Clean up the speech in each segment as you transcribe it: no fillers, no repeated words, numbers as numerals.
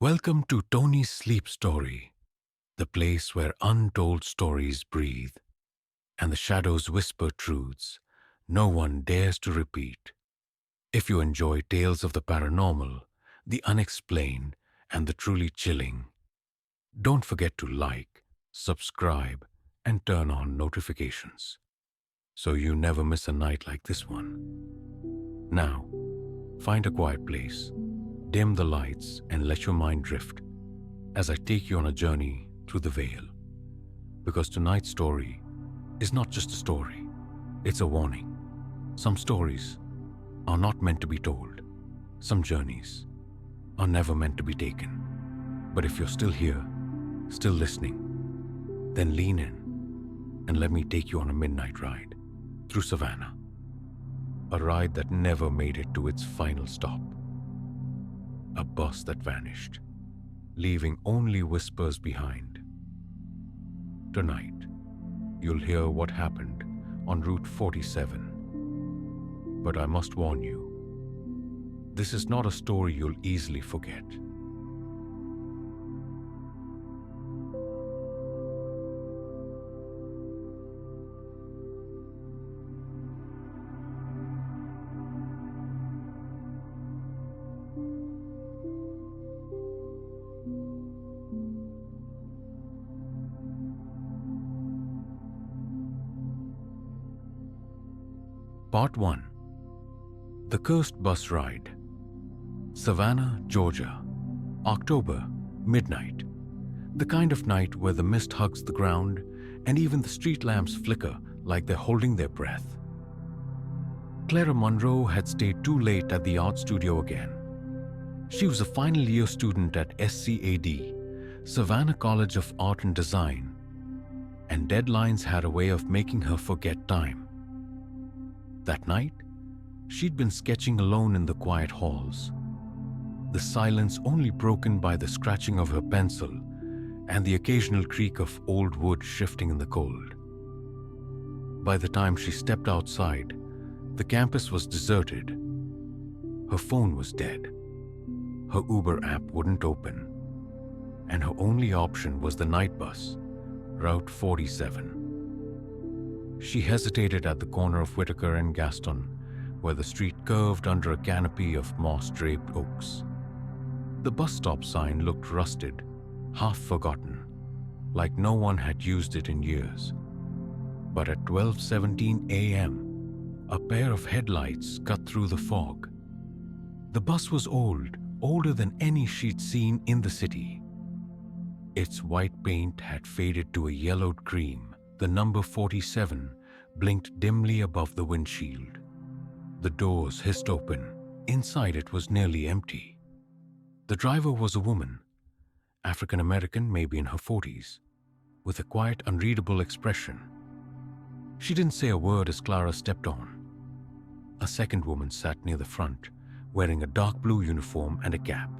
Welcome to Tony's Sleep Story, the place where untold stories breathe and the shadows whisper truths no one dares to repeat. If you enjoy tales of the paranormal, the unexplained, and the truly chilling, don't forget to like, subscribe, and turn on notifications so you never miss a night like this one. Now, find a quiet place, dim the lights, and let your mind drift as I take you on a journey through the veil. Because tonight's story is not just a story, it's a warning. Some stories are not meant to be told. Some journeys are never meant to be taken. But if you're still here, still listening, then lean in and let me take you on a midnight ride through Savannah. A ride that never made it to its final stop. A bus that vanished, leaving only whispers behind. Tonight, you'll hear what happened on Route 47. But I must warn you, this is not a story you'll easily forget. Part 1. The Cursed Bus Ride. Savannah, Georgia. October, midnight. The kind of night where the mist hugs the ground and even the street lamps flicker like they're holding their breath. Clara Monroe had stayed too late at the art studio again. She was a final year student at SCAD, Savannah College of Art and Design, and deadlines had a way of making her forget time. That night, she'd been sketching alone in the quiet halls, the silence only broken by the scratching of her pencil and the occasional creak of old wood shifting in the cold. By the time she stepped outside, the campus was deserted. Her phone was dead. Her Uber app wouldn't open, and her only option was the night bus, Route 47. She hesitated at the corner of Whitaker and Gaston, where the street curved under a canopy of moss-draped oaks. The bus stop sign looked rusted, half forgotten, like no one had used it in years. But at 12:17 a.m., a pair of headlights cut through the fog. The bus was old, older than any she'd seen in the city. Its white paint had faded to a yellowed cream. The number 47 blinked dimly above the windshield. The doors hissed open. Inside it was nearly empty. The driver was a woman, African American, maybe in her 40s, with a quiet, unreadable expression. She didn't say a word as Clara stepped on. A second woman sat near the front, wearing a dark blue uniform and a cap.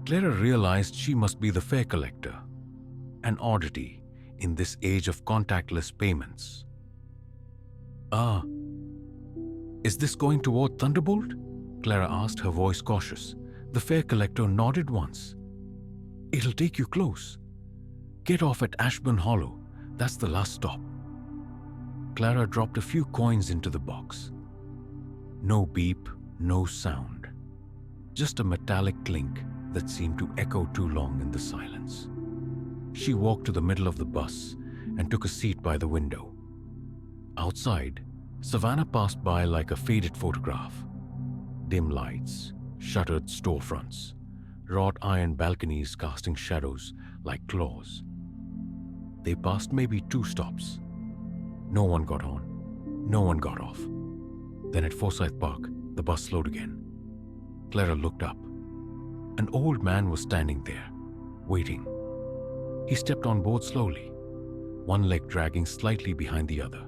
Clara realized she must be the fare collector, an oddity in this age of contactless payments. Is this going toward Thunderbolt? Clara asked, her voice cautious. The fare collector nodded once. It'll take you close. Get off at Ashburn Hollow. That's the last stop. Clara dropped a few coins into the box. No beep, no sound. Just a metallic clink that seemed to echo too long in the silence. She walked to the middle of the bus and took a seat by the window. Outside, Savannah passed by like a faded photograph. Dim lights, shuttered storefronts, wrought iron balconies casting shadows like claws. They passed maybe 2 stops. No one got on, no one got off. Then at Forsyth Park, the bus slowed again. Clara looked up. An old man was standing there, waiting. He stepped on board slowly, one leg dragging slightly behind the other.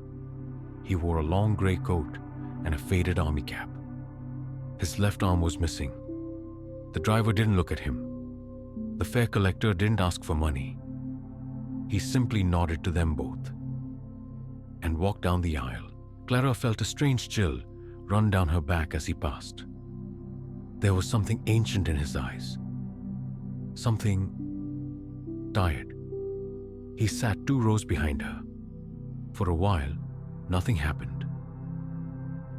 He wore a long gray coat and a faded army cap. His left arm was missing. The driver didn't look at him. The fare collector didn't ask for money. He simply nodded to them both and walked down the aisle. Clara felt a strange chill run down her back as he passed. There was something ancient in his eyes, Something tired. He sat 2 rows behind her. For a while, nothing happened.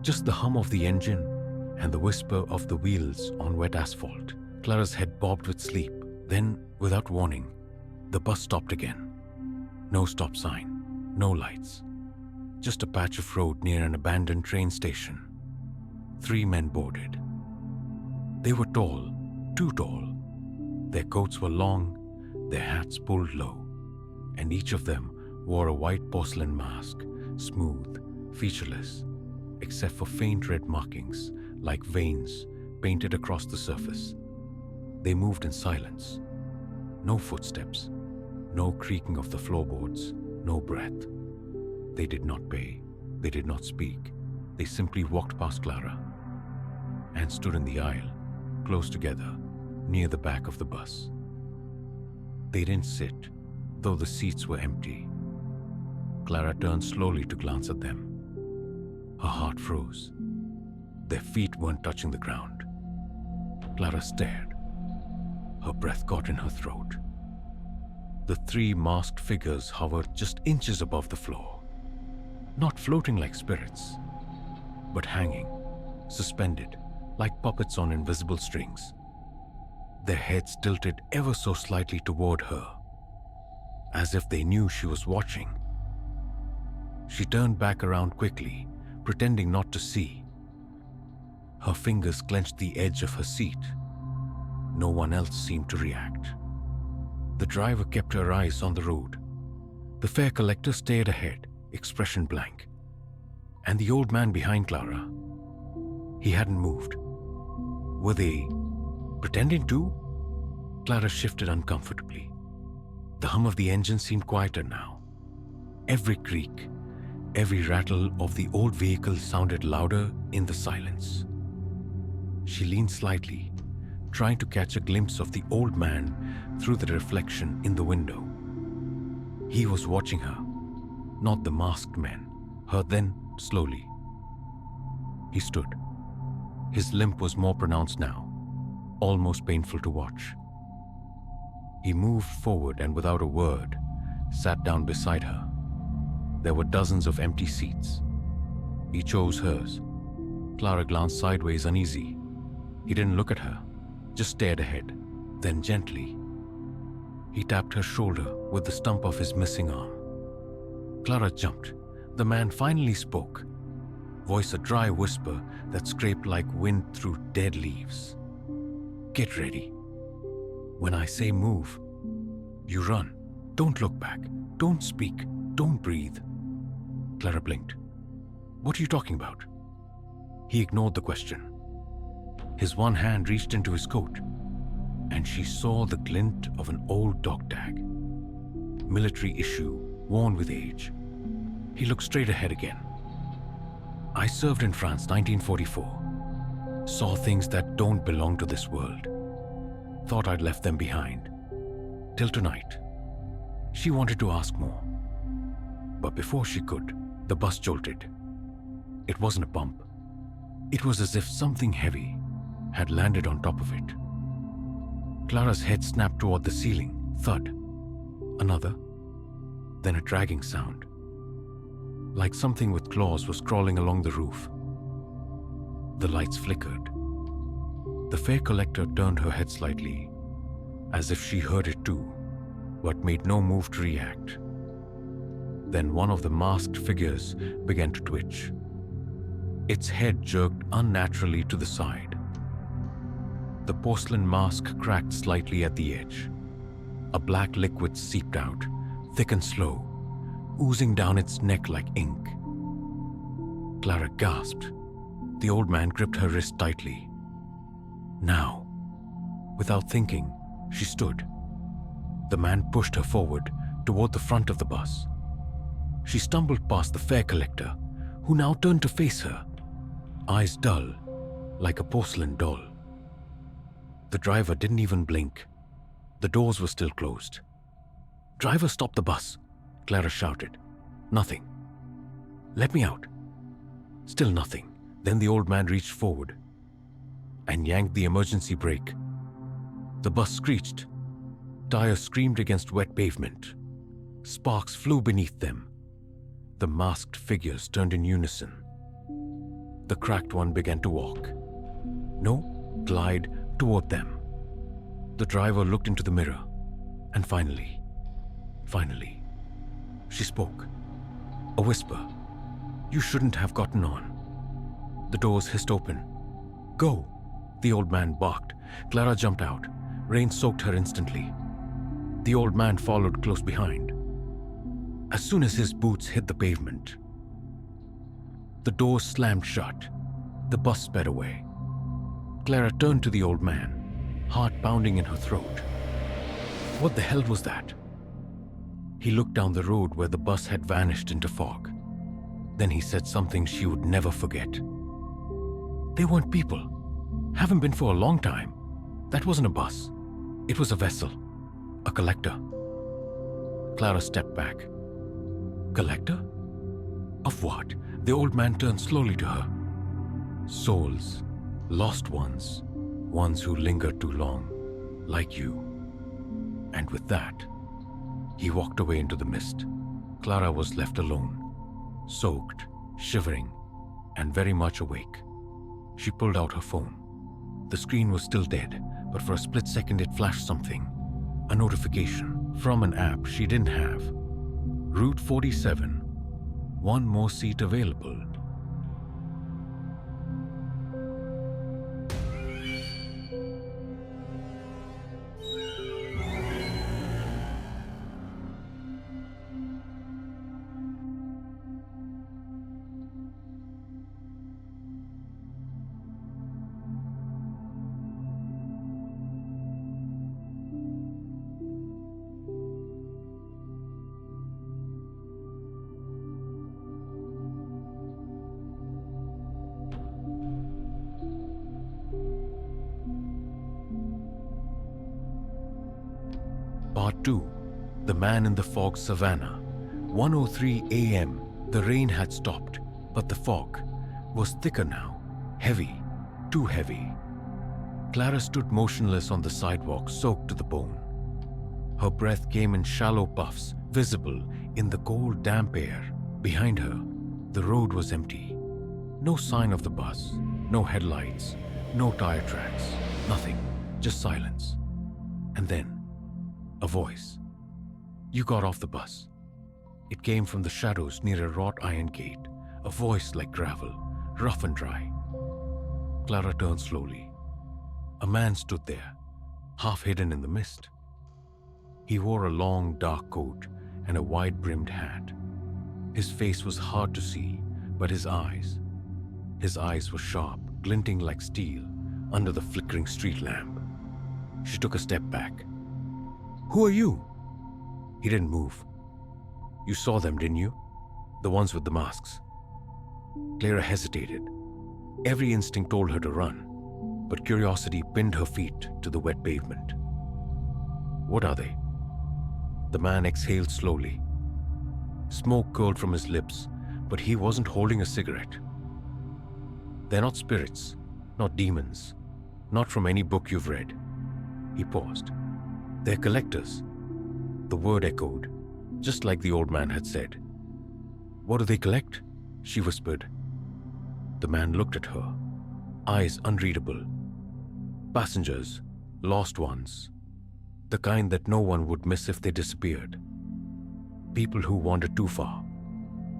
Just the hum of the engine and the whisper of the wheels on wet asphalt. Clara's head bobbed with sleep. Then, without warning, the bus stopped again. No stop sign, no lights. Just a patch of road near an abandoned train station. 3 men boarded. They were tall, too tall. Their coats were long, their hats pulled low, and each of them wore a white porcelain mask, smooth, featureless, except for faint red markings, like veins, painted across the surface. They moved in silence. No footsteps, no creaking of the floorboards, no breath. They did not pay, they did not speak. They simply walked past Clara and stood in the aisle, close together, near the back of the bus. They didn't sit, though the seats were empty. Clara turned slowly to glance at them. Her heart froze. Their feet weren't touching the ground. Clara stared. Her breath caught in her throat. The 3 masked figures hovered just inches above the floor. Not floating like spirits, but hanging, suspended, like puppets on invisible strings. Their heads tilted ever so slightly toward her, as if they knew she was watching. She turned back around quickly, pretending not to see. Her fingers clenched the edge of her seat. No one else seemed to react. The driver kept her eyes on the road. The fare collector stared ahead, expression blank. And the old man behind Clara, he hadn't moved. Were they pretending to? Clara shifted uncomfortably. The hum of the engine seemed quieter now. Every creak, every rattle of the old vehicle sounded louder in the silence. She leaned slightly, trying to catch a glimpse of the old man through the reflection in the window. He was watching her, not the masked men. Her then, slowly. He stood. His limp was more pronounced now, almost painful to watch. He moved forward and without a word, sat down beside her. There were dozens of empty seats. He chose hers. Clara glanced sideways, uneasy. He didn't look at her, just stared ahead. Then gently, he tapped her shoulder with the stump of his missing arm. Clara jumped. The man finally spoke, voice a dry whisper that scraped like wind through dead leaves. Get ready. When I say move, you run. Don't look back. Don't speak. Don't breathe. Clara blinked. What are you talking about? He ignored the question. His one hand reached into his coat, and she saw the glint of an old dog tag. Military issue, worn with age. He looked straight ahead again. I served in France, 1944. Saw things that don't belong to this world. Thought I'd left them behind. Till tonight. She wanted to ask more. But before she could, the bus jolted. It wasn't a bump. It was as if something heavy had landed on top of it. Clara's head snapped toward the ceiling. Thud. Another. Then a dragging sound. Like something with claws was crawling along the roof. The lights flickered. The fare collector turned her head slightly, as if she heard it too, but made no move to react. Then one of the masked figures began to twitch. Its head jerked unnaturally to the side. The porcelain mask cracked slightly at the edge. A black liquid seeped out, thick and slow, oozing down its neck like ink. Clara gasped. The old man gripped her wrist tightly. Now, without thinking, she stood. The man pushed her forward toward the front of the bus. She stumbled past the fare collector, who now turned to face her, eyes dull, like a porcelain doll. The driver didn't even blink. The doors were still closed. "Driver, stop the bus," Clara shouted. Nothing. "Let me out." Still nothing. Then the old man reached forward and yanked the emergency brake. The bus screeched, Tires screamed against wet pavement. Sparks flew beneath them. The masked figures turned in unison. The cracked one began to walk. No, glide toward them. The driver looked into the mirror, and finally, she spoke. A whisper. "You shouldn't have gotten on." The doors hissed open. "Go!" The old man barked. Clara jumped out. Rain soaked her instantly. The old man followed close behind. As soon as his boots hit the pavement, the doors slammed shut. The bus sped away. Clara turned to the old man, heart pounding in her throat. What the hell was that? He looked down the road where the bus had vanished into fog. Then he said something she would never forget. "They weren't people. Haven't been for a long time. That wasn't a bus. It was a vessel. A collector." Clara stepped back. Collector? Of what? The old man turned slowly to her. Souls. Lost ones. Ones who lingered too long. Like you. And with that, he walked away into the mist. Clara was left alone, soaked, shivering, and very much awake. She pulled out her phone. The screen was still dead, but for a split second it flashed something. A notification from an app she didn't have. Route 47. One more seat available. Part 2. The Man in the Fog Savannah. 1:03 a.m. The rain had stopped, but the fog was thicker now. Heavy. Too heavy. Clara stood motionless on the sidewalk, soaked to the bone. Her breath came in shallow puffs, visible in the cold, damp air. Behind her, the road was empty. No sign of the bus, no headlights, no tire tracks, nothing, just silence. And then, a voice. "You got off the bus." It came from the shadows near a wrought iron gate, a voice like gravel, rough and dry. Clara turned slowly. A man stood there, half hidden in the mist. He wore a long, dark coat and a wide-brimmed hat. His face was hard to see, but his eyes were sharp, glinting like steel under the flickering street lamp. She took a step back. "Who are you?" He didn't move. "You saw them, didn't you? The ones with the masks." Clara hesitated. Every instinct told her to run, but curiosity pinned her feet to the wet pavement. "What are they?" The man exhaled slowly. Smoke curled from his lips, but he wasn't holding a cigarette. "They're not spirits, not demons, not from any book you've read." He paused. "They're collectors." The word echoed, just like the old man had said. "What do they collect?" she whispered. The man looked at her, eyes unreadable. "Passengers, lost ones, the kind that no one would miss if they disappeared. People who wandered too far,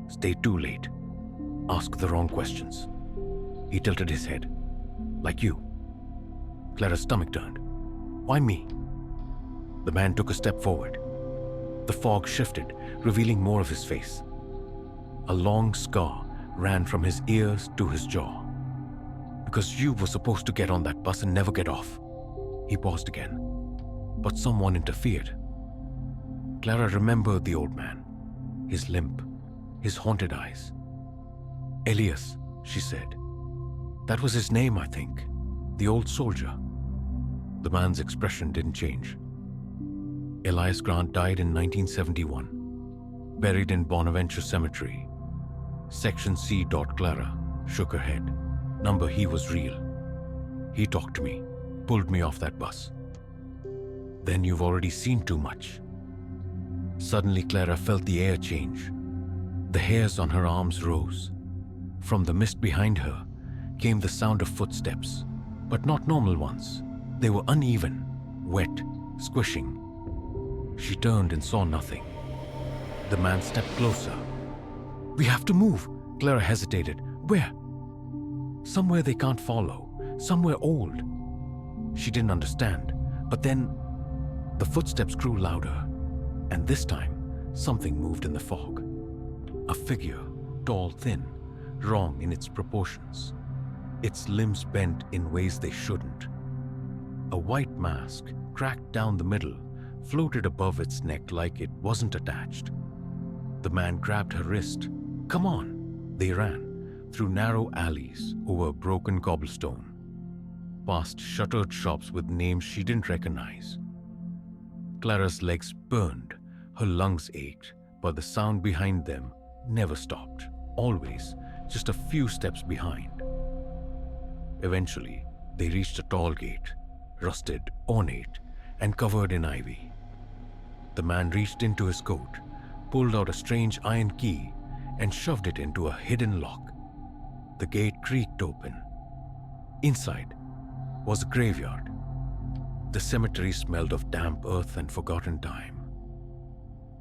stayed too late, asked the wrong questions." He tilted his head. "Like you." Clara's stomach turned. "Why me?" The man took a step forward. The fog shifted, revealing more of his face. A long scar ran from his ears to his jaw. "Because you were supposed to get on that bus and never get off." He paused again. But someone interfered. Clara remembered the old man, his limp, his haunted eyes. "Elias," she said. "That was his name, I think. The old soldier." The man's expression didn't change. Elias Grant died in 1971, buried in Bonaventure Cemetery. Section C. Clara shook her head. Number, he was real. He talked to me, pulled me off that bus. then you've already seen too much. Suddenly, Clara felt the air change. The hairs on her arms rose. From the mist behind her came the sound of footsteps, but not normal ones. They were uneven, wet, squishing. She turned and saw nothing. The man stepped closer. "We have to move," Clara hesitated. "Where?" "Somewhere they can't follow. Somewhere old." She didn't understand, but then the footsteps grew louder, and this time something moved in the fog. A figure, tall, thin, wrong in its proportions. Its limbs bent in ways they shouldn't. A white mask, cracked down the middle, floated above its neck like it wasn't attached. The man grabbed her wrist. "Come on!" They ran, through narrow alleys, over broken cobblestone, past shuttered shops with names she didn't recognize. Clara's legs burned, her lungs ached, but the sound behind them never stopped, always just a few steps behind. Eventually, they reached a tall gate, rusted, ornate, and covered in ivy. The man reached into his coat, pulled out a strange iron key, and shoved it into a hidden lock. The gate creaked open. Inside was a graveyard. The cemetery smelled of damp earth and forgotten time.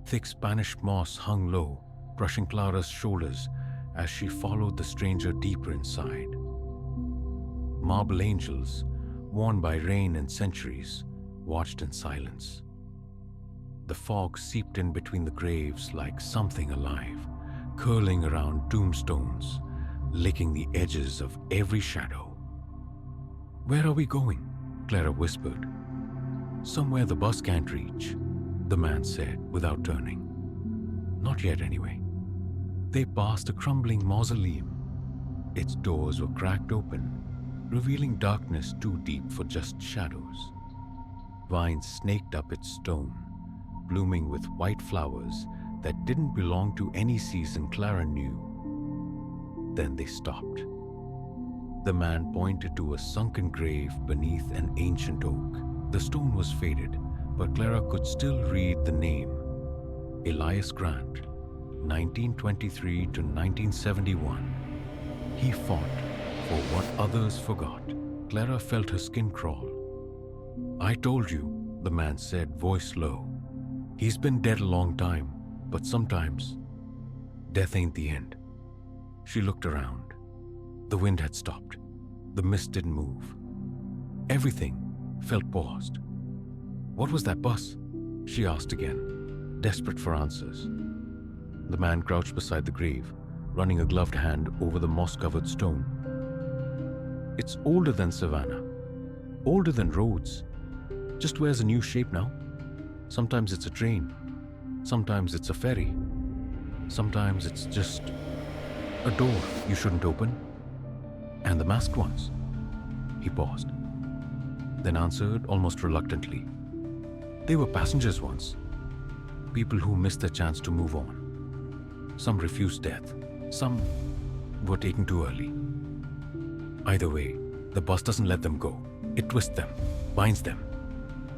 Thick Spanish moss hung low, brushing Clara's shoulders as she followed the stranger deeper inside. Marble angels, worn by rain and centuries, watched in silence. The fog seeped in between the graves like something alive, curling around tombstones, licking the edges of every shadow. "Where are we going?" Clara whispered. "Somewhere the bus can't reach," the man said without turning. "Not yet, anyway." They passed a crumbling mausoleum. Its doors were cracked open, revealing darkness too deep for just shadows. Vines snaked up its stone, blooming with white flowers that didn't belong to any season Clara knew. Then they stopped. The man pointed to a sunken grave beneath an ancient oak. The stone was faded, but Clara could still read the name: Elias Grant, 1923 to 1971. He fought for what others forgot. Clara felt her skin crawl. "I told you," the man said, voice low. "He's been dead a long time, but sometimes death ain't the end." She looked around. The wind had stopped. The mist didn't move. Everything felt paused. "What was that bus?" she asked again, desperate for answers. The man crouched beside the grave, running a gloved hand over the moss-covered stone. "It's older than Savannah, older than roads. Just wears a new shape now. Sometimes it's a train, sometimes it's a ferry, sometimes it's just a door you shouldn't open. And the masked ones." He paused, then answered almost reluctantly. "They were passengers once, people who missed their chance to move on. Some refused death, some were taken too early. Either way, the bus doesn't let them go. It twists them, binds them."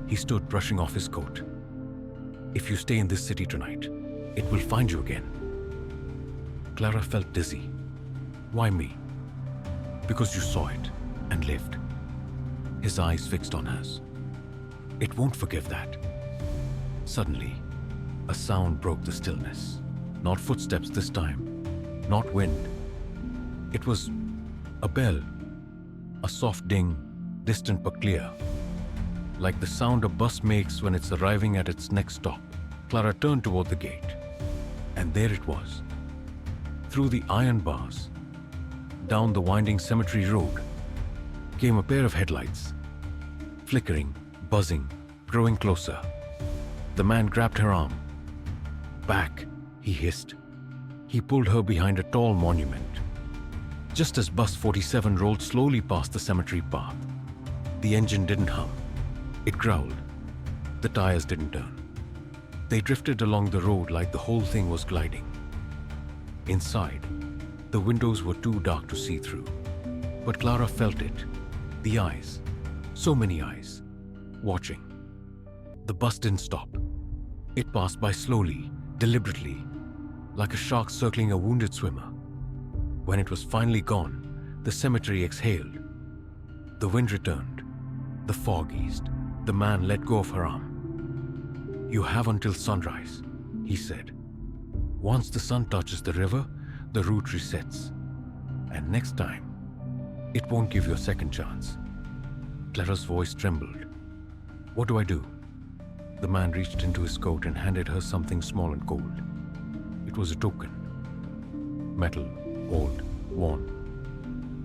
He stood brushing off his coat. "If you stay in this city tonight, it will find you again." Clara felt dizzy. "Why me?" "Because you saw it and lived." His eyes fixed on hers. "It won't forgive that." Suddenly, a sound broke the stillness. Not footsteps this time, not wind. It was a bell, a soft ding, distant but clear, like the sound a bus makes when it's arriving at its next stop. Clara turned toward the gate, and there it was. Through the iron bars, down the winding cemetery road, came a pair of headlights, flickering, buzzing, growing closer. The man grabbed her arm. "Back," he hissed. He pulled her behind a tall monument. Just as bus 47 rolled slowly past the cemetery path, the engine didn't hum. It growled. The tires didn't turn. They drifted along the road like the whole thing was gliding. Inside, the windows were too dark to see through, but Clara felt it. The eyes, so many eyes, watching. The bus didn't stop. It passed by slowly, deliberately, like a shark circling a wounded swimmer. When it was finally gone, the cemetery exhaled. The wind returned. The fog eased. The man let go of her arm. "You have until sunrise," he said. "Once the sun touches the river, the route resets. And next time, it won't give you a second chance." Clara's voice trembled. "What do I do?" The man reached into his coat and handed her something small and cold. It was a token. Metal, old, worn.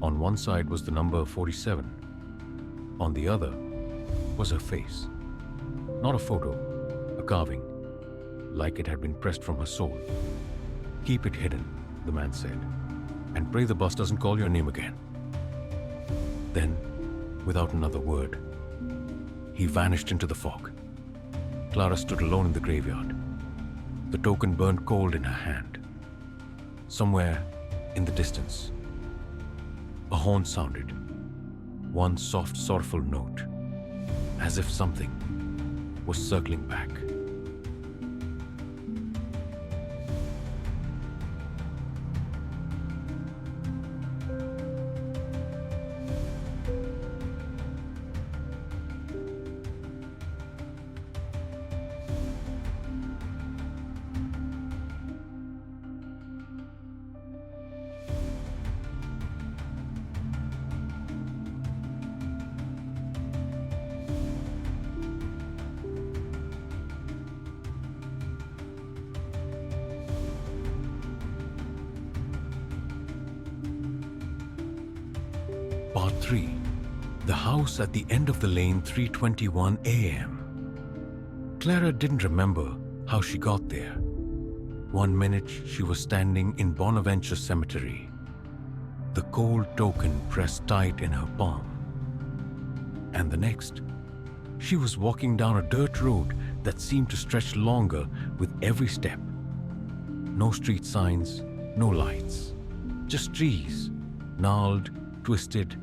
On one side was the number 47. On the other was her face. Not a photo, a carving, like it had been pressed from her soul. "Keep it hidden," the man said, "and pray the bus doesn't call your name again." Then, without another word, he vanished into the fog. Clara stood alone in the graveyard. The token burned cold in her hand. Somewhere in the distance, a horn sounded. One soft, sorrowful note, as if something was circling back. Part 3. The house at the end of the lane, 3:21 a.m. Clara didn't remember how she got there. One minute she was standing in Bonaventure Cemetery, the cold token pressed tight in her palm. And the next, she was walking down a dirt road that seemed to stretch longer with every step. No street signs, no lights, just trees, gnarled, twisted,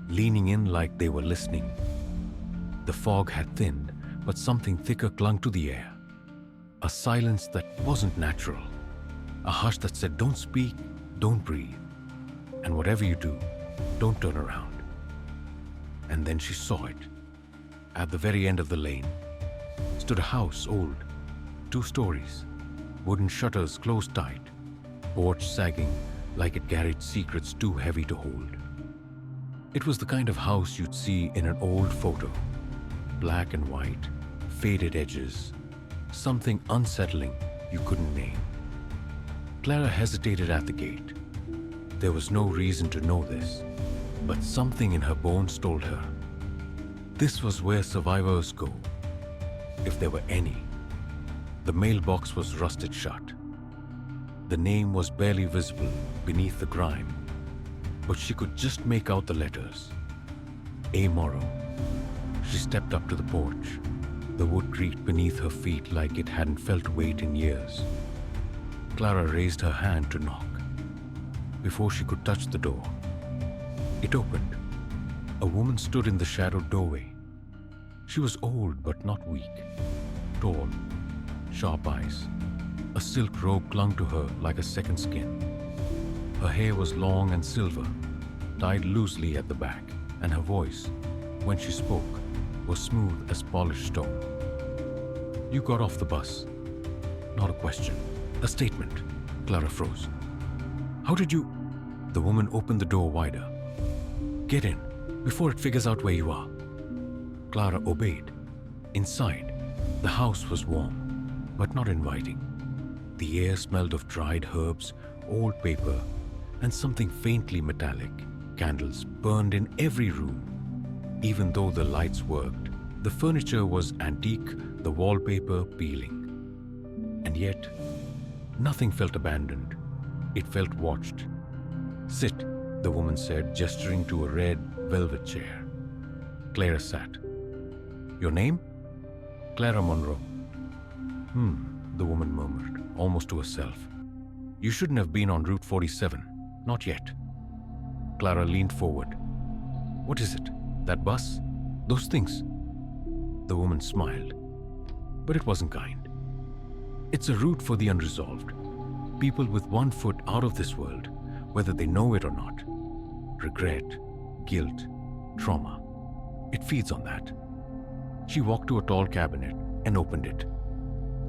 leaning in like they were listening. The fog had thinned, but something thicker clung to the air. A silence that wasn't natural. A hush that said, "Don't speak, don't breathe. And whatever you do, don't turn around." And then she saw it. At the very end of the lane stood a house, old, 2 stories, wooden shutters closed tight, porch sagging like it carried secrets too heavy to hold. It was the kind of house you'd see in an old photo. Black and white, faded edges, something unsettling you couldn't name. Clara hesitated at the gate. There was no reason to know this, but something in her bones told her this was where survivors go, if there were any. The mailbox was rusted shut. The name was barely visible beneath the grime, but she could just make out the letters. A. Morrow. She stepped up to the porch. The wood creaked beneath her feet like it hadn't felt weight in years. Clara raised her hand to knock. Before she could touch the door, it opened. A woman stood in the shadowed doorway. She was old but not weak. Tall, sharp eyes. A silk robe clung to her like a second skin. Her hair was long and silver, tied loosely at the back, and her voice, when she spoke, was smooth as polished stone. "You got off the bus." Not a question, a statement. Clara froze. "How did you—" The woman opened the door wider. "Get in, before it figures out where you are." Clara obeyed. Inside, the house was warm, but not inviting. The air smelled of dried herbs, old paper, and something faintly metallic. Candles burned in every room. Even though the lights worked, the furniture was antique, the wallpaper peeling. And yet, nothing felt abandoned. It felt watched. "Sit," the woman said, gesturing to a red velvet chair. Clara sat. "Your name?" "Clara Monroe." The woman murmured, almost to herself. "You shouldn't have been on Route 47. Not yet." Clara leaned forward. "What is it? That bus? Those things?" The woman smiled. but it wasn't kind. It's a route for the unresolved. People with one foot out of this world, whether they know it or not. Regret, guilt, trauma. It feeds on that. She walked to a tall cabinet and opened it.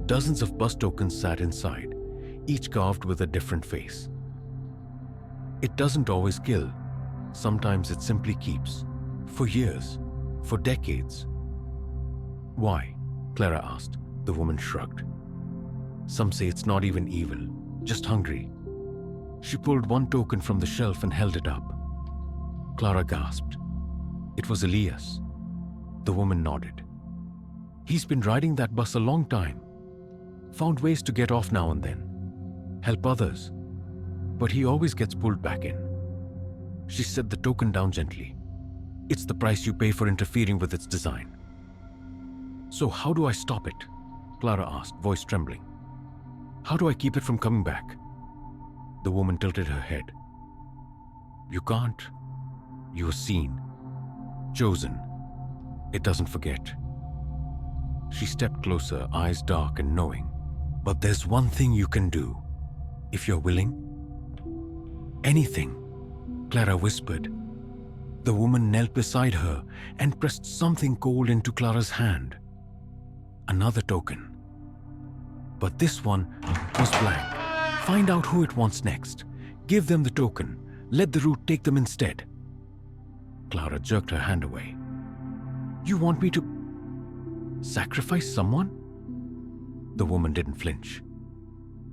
Dozens of bus tokens sat inside, each carved with a different face. It doesn't always kill. Sometimes it simply keeps. For years. For decades. Why? Clara asked. The woman shrugged. Some say it's not even evil, just hungry. She pulled one token from the shelf and held it up. Clara gasped. It was Elias. The woman nodded. He's been riding that bus a long time. Found ways to get off now and then. Help others. But he always gets pulled back in. She set the token down gently. It's the price you pay for interfering with its design. So how do I stop it? Clara asked, voice trembling. How do I keep it from coming back? The woman tilted her head. You can't. You were seen. Chosen. It doesn't forget. She stepped closer, eyes dark and knowing. But there's one thing you can do, if you're willing. Anything, Clara whispered. The woman knelt beside her and pressed something cold into Clara's hand. Another token. But this one was blank. Find out who it wants next. Give them the token. Let the root take them instead. Clara jerked her hand away. You want me to sacrifice someone? The woman didn't flinch.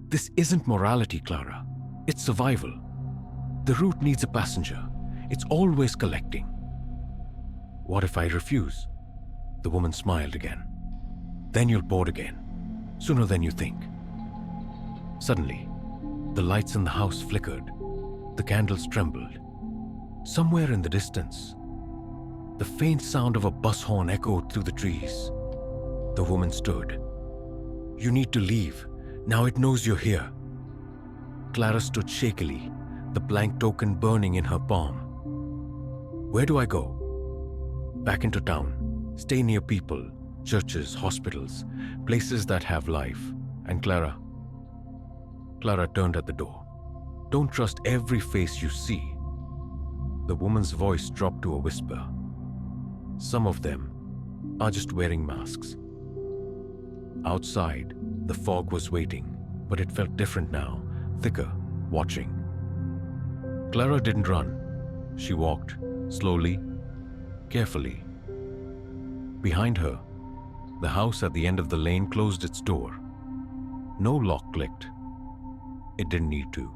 This isn't morality, Clara. It's survival. The root needs a passenger. It's always collecting. What if I refuse? The woman smiled again. Then you'll board again. Sooner than you think. Suddenly, the lights in the house flickered. The candles trembled. Somewhere in the distance, the faint sound of a bus horn echoed through the trees. The woman stood. You need to leave. Now it knows you're here. Clara stood shakily, the blank token burning in her palm. Where do I go? Back into town. Stay near people, churches, hospitals, places that have life. And Clara turned at the door. Don't trust every face you see. The woman's voice dropped to a whisper. Some of them are just wearing masks. Outside, the fog was waiting, but it felt different now, thicker, watching. Clara didn't run. She walked, slowly, carefully. Behind her, the house at the end of the lane closed its door. No lock clicked. It didn't need to.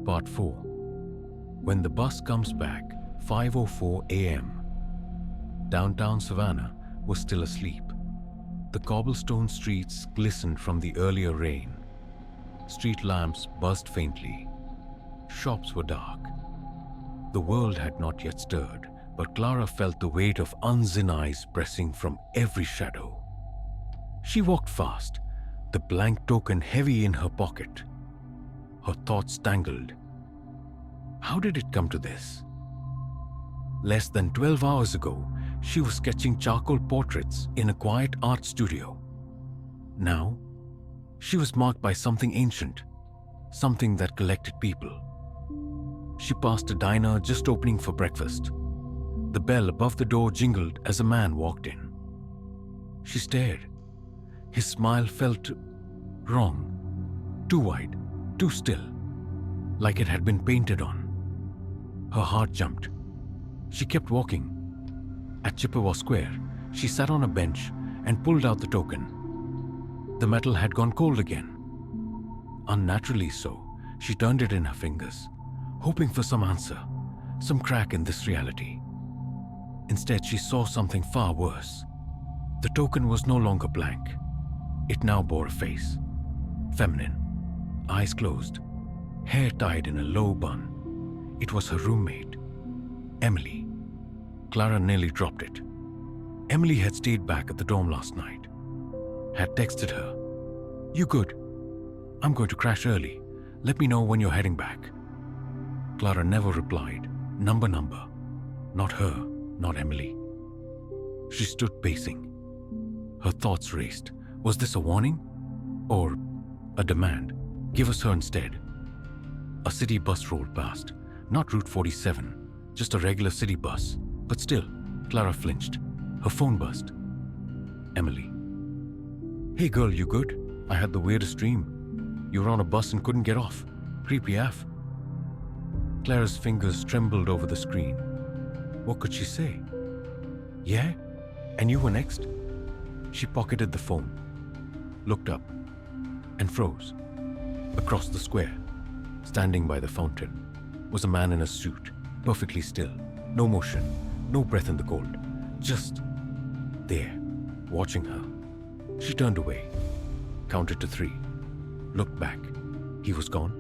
Part 4. When the bus comes back, 5:04 a.m. Downtown Savannah was still asleep. The cobblestone streets glistened from the earlier rain. Street lamps buzzed faintly. Shops were dark. The world had not yet stirred, but Clara felt the weight of unseen eyes pressing from every shadow. She walked fast, the blank token heavy in her pocket. Her thoughts tangled. How did it come to this? Less than 12 hours ago, she was sketching charcoal portraits in a quiet art studio. Now, she was marked by something ancient, something that collected people. She passed a diner just opening for breakfast. The bell above the door jingled as a man walked in. She stared. His smile felt wrong, too wide, too still, like it had been painted on. Her heart jumped. She kept walking. At Chippewa Square, she sat on a bench and pulled out the token. The metal had gone cold again. Unnaturally so, she turned it in her fingers, hoping for some answer, some crack in this reality. Instead, she saw something far worse. The token was no longer blank. It now bore a face. Feminine, eyes closed, hair tied in a low bun. It was her roommate, Emily. Clara nearly dropped it. Emily had stayed back at the dorm last night. Had texted her, "You good? I'm going to crash early. Let me know when you're heading back." Clara never replied. Number. Not her, not Emily. She stood pacing. Her thoughts raced. Was this a warning? Or a demand? Give us her instead. A city bus rolled past. Not Route 47, just a regular city bus. But still, Clara flinched. Her phone buzzed. Emily. "Hey girl, you good? I had the weirdest dream. You were on a bus and couldn't get off. Creepy AF." Clara's fingers trembled over the screen. What could she say? "Yeah? And you were next?" She pocketed the phone, looked up, and froze. Across the square, standing by the fountain, was a man in a suit, perfectly still, no motion, no breath in the cold, just there, watching her. She turned away, counted to 3, looked back. He was gone.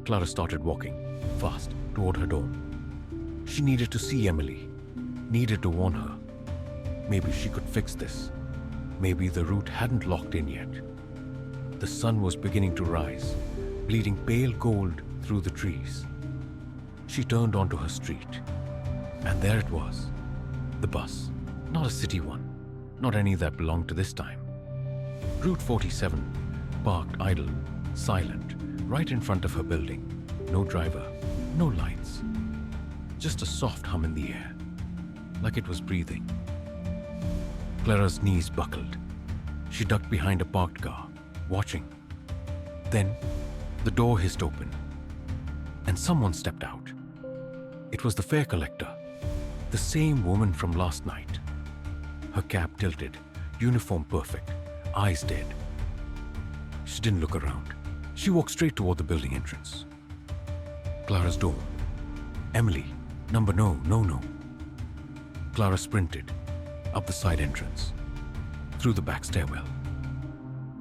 Clara started walking, fast, toward her dorm. She needed to see Emily, needed to warn her. Maybe she could fix this. Maybe the route hadn't locked in yet. The sun was beginning to rise, bleeding pale gold through the trees. She turned onto her street, and there it was, the bus. Not a city one, not any that belonged to this time. Route 47, parked idle, silent, right in front of her building. No driver, no lights. Just a soft hum in the air, like it was breathing. Clara's knees buckled. She ducked behind a parked car, watching. Then, the door hissed open, and someone stepped out. It was the fare collector, the same woman from last night. Her cap tilted, uniform perfect, eyes dead. She didn't look around. She walked straight toward the building entrance. Clara's door. Emily, number no. Clara sprinted, up the side entrance, through the back stairwell.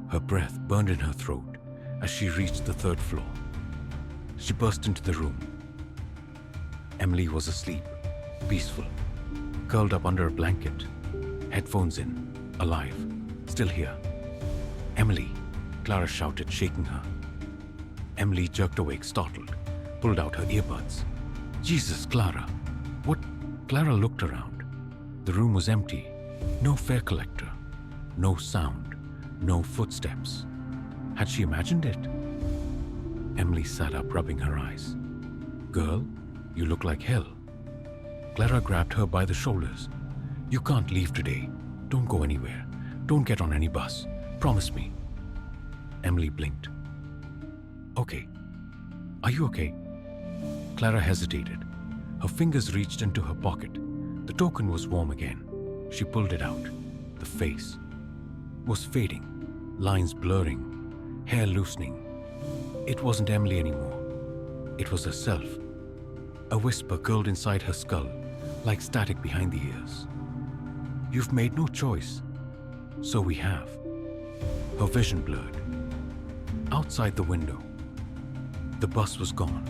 Her breath burned in her throat as she reached the 3rd floor. She burst into the room. Emily was asleep, peaceful, curled up under a blanket, headphones in, alive, still here. "Emily," Clara shouted, shaking her. Emily jerked awake, startled, pulled out her earbuds. "Jesus, Clara! What?" Clara looked around. The room was empty. No fare collector. No sound. No footsteps. Had she imagined it? Emily sat up, rubbing her eyes. "Girl, you look like hell." Clara grabbed her by the shoulders. "You can't leave today. Don't go anywhere. Don't get on any bus. Promise me." Emily blinked. "Okay. Are you okay?" Clara hesitated. Her fingers reached into her pocket. The token was warm again. She pulled it out. The face was fading, lines blurring, hair loosening. It wasn't Emily anymore. It was herself. A whisper curled inside her skull, like static behind the ears. "You've made no choice." "So we have." Her vision blurred. Outside the window, the bus was gone.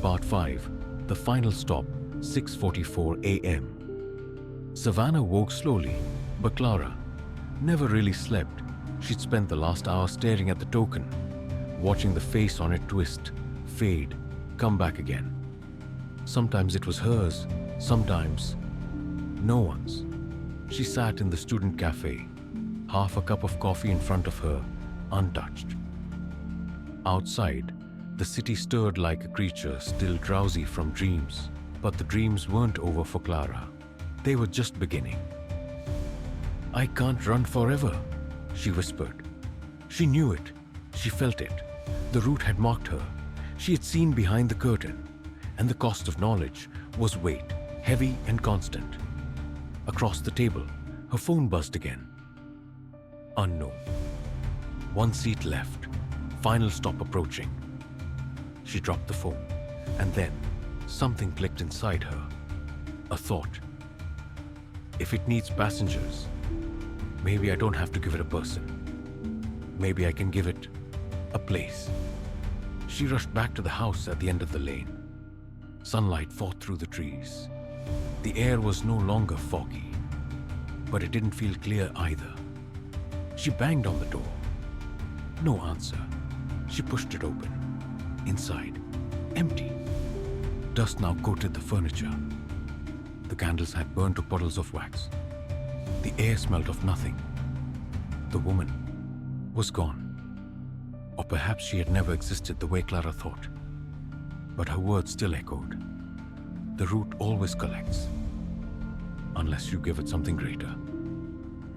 Part 5, the final stop, 6:44 a.m. Savannah woke slowly, but Clara never really slept. She'd spent the last hour staring at the token, watching the face on it twist, fade, come back again. Sometimes it was hers, sometimes no one's. She sat in the student cafe, half a cup of coffee in front of her, untouched. Outside, the city stirred like a creature still drowsy from dreams, but the dreams weren't over for Clara. They were just beginning. "I can't run forever," she whispered. She knew it. She felt it. The route had marked her. She had seen behind the curtain, and the cost of knowledge was weight, heavy and constant. Across the table, her phone buzzed again. Unknown. One seat left. Final stop approaching. She dropped the phone, and then something clicked inside her. A thought. If it needs passengers, maybe I don't have to give it a person. Maybe I can give it a place. She rushed back to the house at the end of the lane. Sunlight fought through the trees. The air was no longer foggy, but it didn't feel clear either. She banged on the door. No answer. She pushed it open. Inside, empty. Dust now coated the furniture. The candles had burned to puddles of wax. The air smelled of nothing. The woman was gone. Or perhaps she had never existed the way Clara thought. But her words still echoed. The root always collects, unless you give it something greater.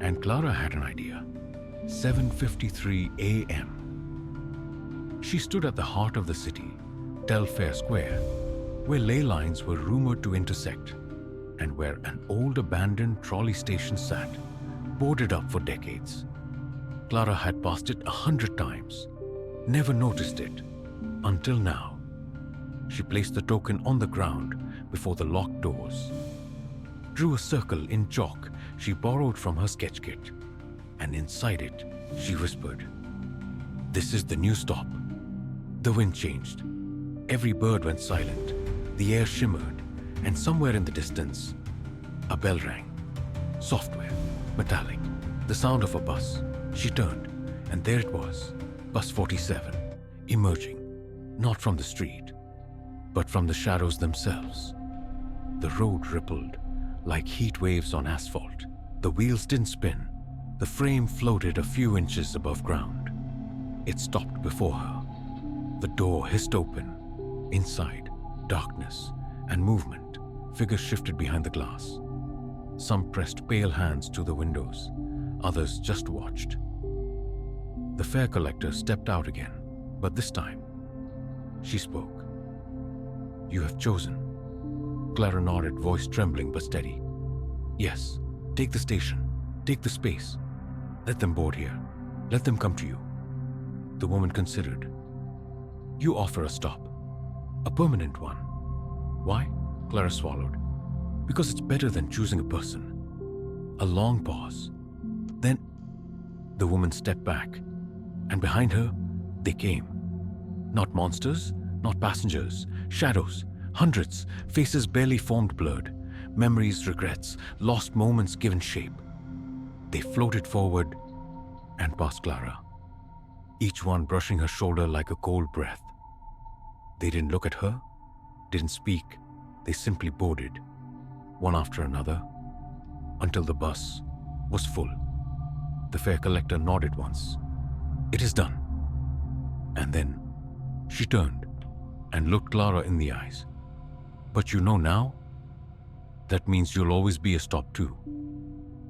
And Clara had an idea. 7:53 a.m. She stood at the heart of the city, Telfair Square, where ley lines were rumored to intersect, and where an old abandoned trolley station sat, boarded up for decades. Clara had passed it 100 times, never noticed it, until now. She placed the token on the ground before the locked doors, drew a circle in chalk she borrowed from her sketch kit, and inside it, she whispered, "This is the new stop." The wind changed. Every bird went silent. The air shimmered, and somewhere in the distance, a bell rang. Software, metallic, the sound of a bus. She turned, and there it was, bus 47, emerging, not from the street, but from the shadows themselves. The road rippled like heat waves on asphalt. The wheels didn't spin. The frame floated a few inches above ground. It stopped before her. The door hissed open. Inside, darkness and movement. Figures shifted behind the glass. Some pressed pale hands to the windows. Others just watched. The fare collector stepped out again, but this time, she spoke. "You have chosen." Clara nodded, voice trembling but steady. "Yes, take the station. Take the space. Let them board here. Let them come to you." The woman considered. "You offer a stop. A permanent one." "Why?" Clara swallowed. "Because it's better than choosing a person." A long pause. Then the woman stepped back, and behind her, they came. Not monsters, not passengers, shadows, hundreds, faces barely formed blurred, memories, regrets, lost moments given shape. They floated forward and past Clara, each one brushing her shoulder like a cold breath. They didn't look at her, didn't speak. They simply boarded, one after another, until the bus was full. The fare collector nodded once. "It is done." And then she turned and looked Clara in the eyes. "But you know now? That means you'll always be a stop too."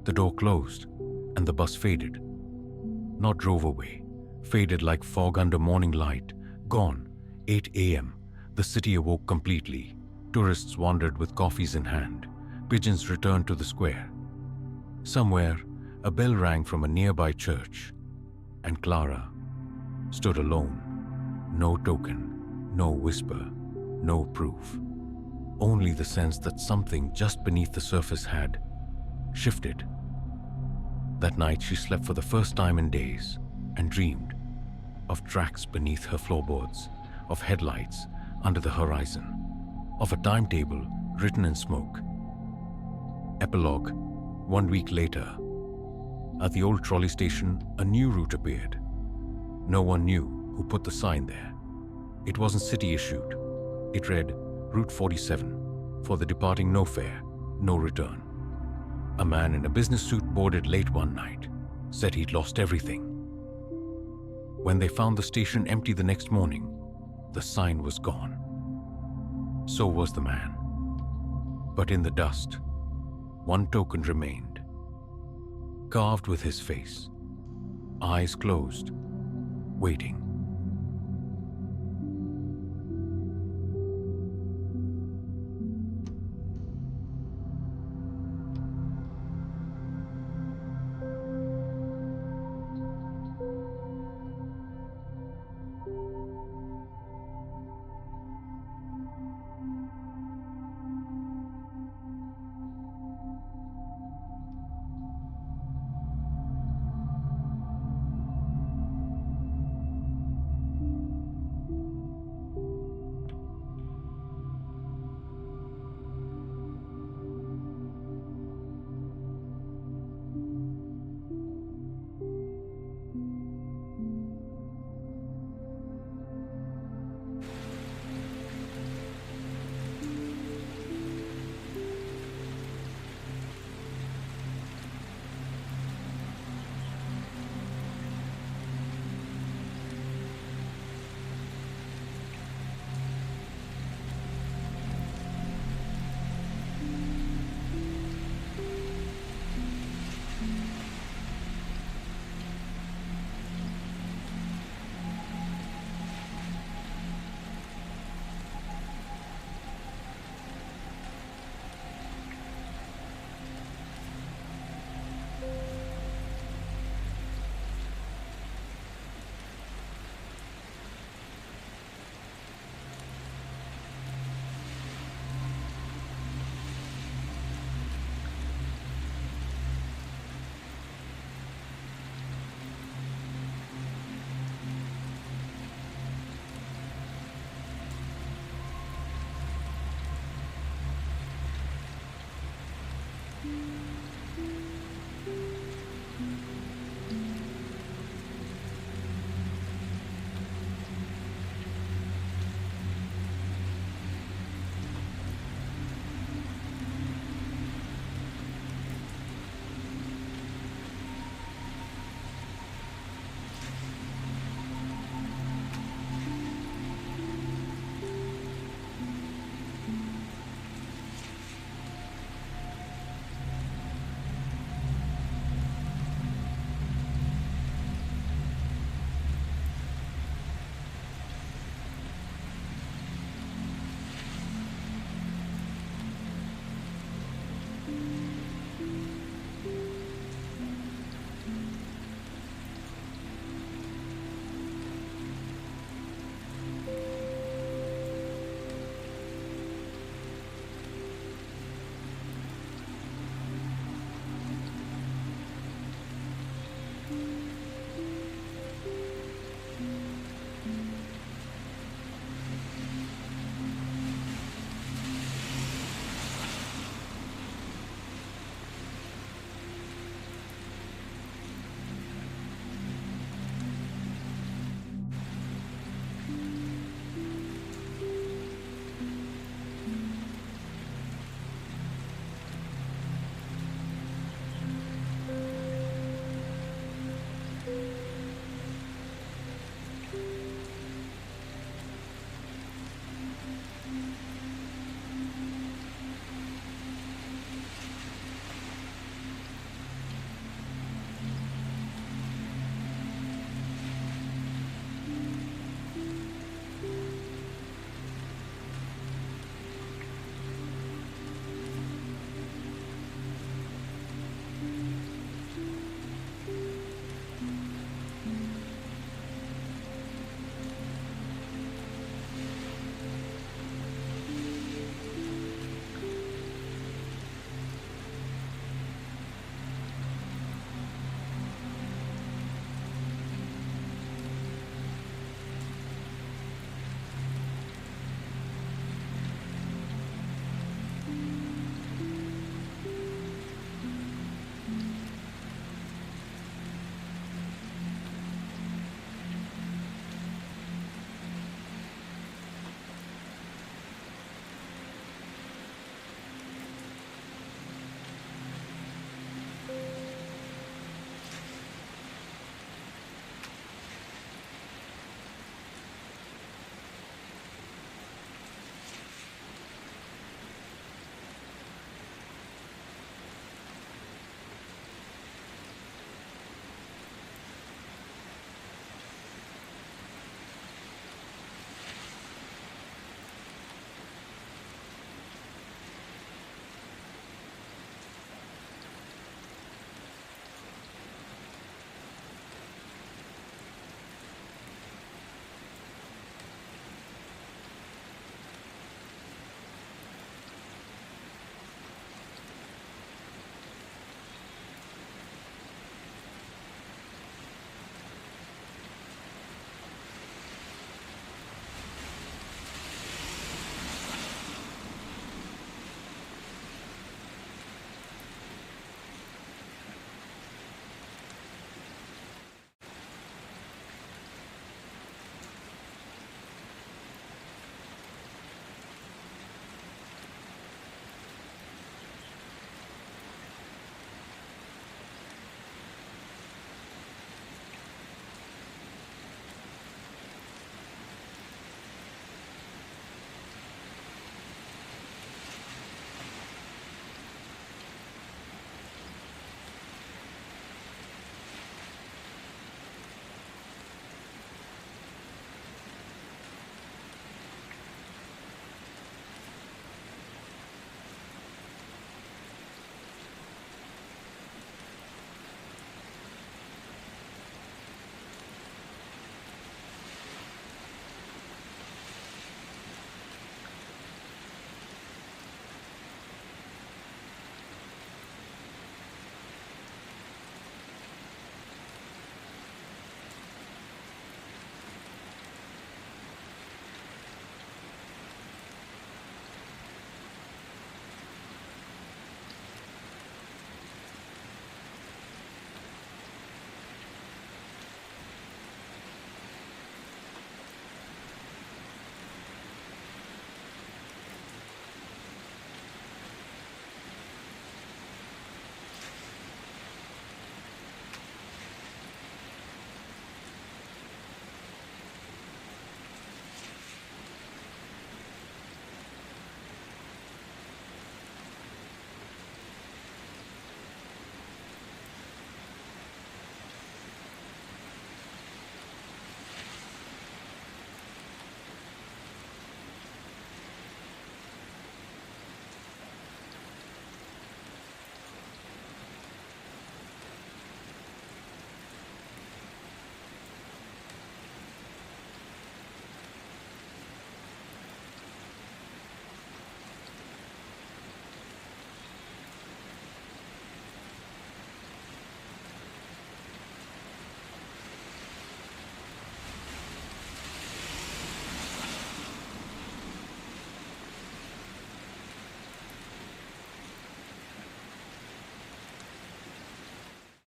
The door closed and the bus faded. Not drove away, faded like fog under morning light, gone. 8 a.m. The city awoke completely. Tourists wandered with coffees in hand. Pigeons returned to the square. Somewhere, a bell rang from a nearby church, and Clara stood alone. No token, no whisper, no proof. Only the sense that something just beneath the surface had shifted. That night she slept for the first time in days and dreamed of tracks beneath her floorboards, of headlights under the horizon, of a timetable written in smoke. Epilogue. 1 week later. At the old trolley station, a new route appeared. No one knew who put the sign there. It wasn't city issued. It read, Route 47, for the departing no fare, no return. A man in a business suit boarded late one night, said he'd lost everything. When they found the station empty the next morning, the sign was gone. So was the man. But in the dust, one token remained. Carved with his face, eyes closed, waiting.